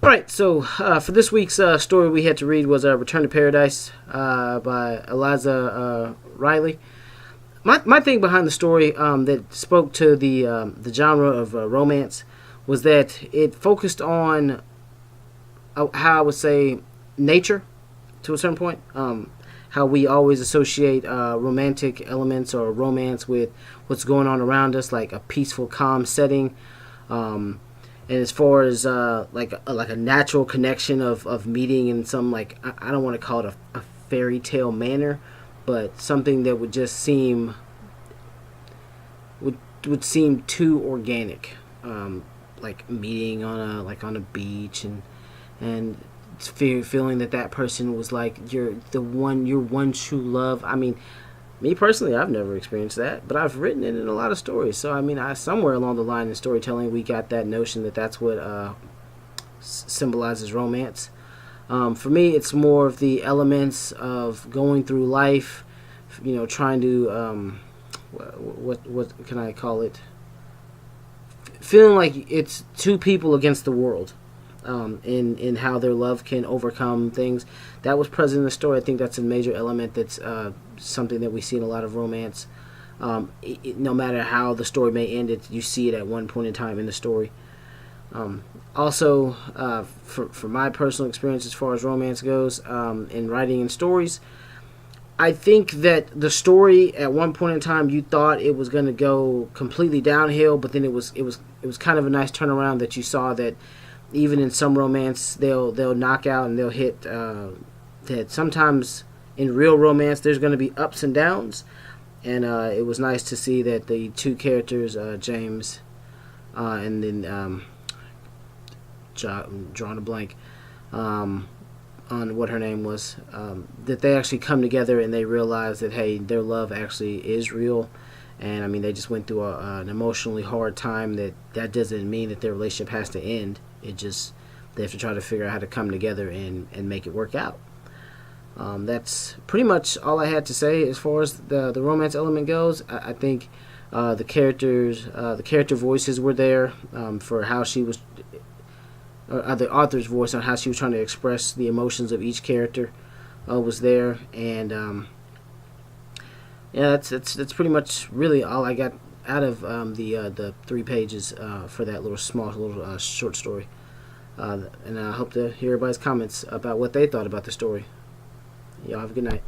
All right, so for this week's story we had to read was Return to Paradise by Eliza Riley. My thing behind the story that spoke to the genre of romance was that it focused on how I would say nature to a certain point. How we always associate romantic elements or romance with what's going on around us, like a peaceful, calm setting. And as far as like a natural connection of meeting in some, like, I don't want to call it a fairy tale manner, but something that would just seem would seem too organic, like meeting on a beach and feeling that person was like your one true love. I mean, me personally, I've never experienced that, but I've written it in a lot of stories. So I mean, somewhere along the line in storytelling, we got that notion that that's what symbolizes romance. For me, it's more of the elements of going through life, trying to what can I call it? Feeling like it's two people against the world. In how their love can overcome things. That was present in the story. I think that's a major element that's something that we see in a lot of romance. No matter how the story may end, you see it at one point in time in the story. Also, for my personal experience as far as romance goes, in writing and stories, I think that the story at one point in time you thought it was going to go completely downhill, but then it was kind of a nice turnaround that you saw that even in some romance they'll knock out and they'll hit that sometimes in real romance there's going to be ups and downs, and it was nice to see that the two characters, James and then drawing a blank on what her name was, that they actually come together and they realize that, hey, their love actually is real. And I mean, they just went through an emotionally hard time. That doesn't mean that their relationship has to end. It just, they have to try to figure out how to come together and make it work out. That's pretty much all I had to say as far as the romance element goes. I think the character voices were there for how she was, the author's voice on how she was trying to express the emotions of each character was there, and yeah, that's pretty much really all I got out of the 3 pages for that little short story. And I hope to hear everybody's comments about what they thought about the story. Y'all have a good night.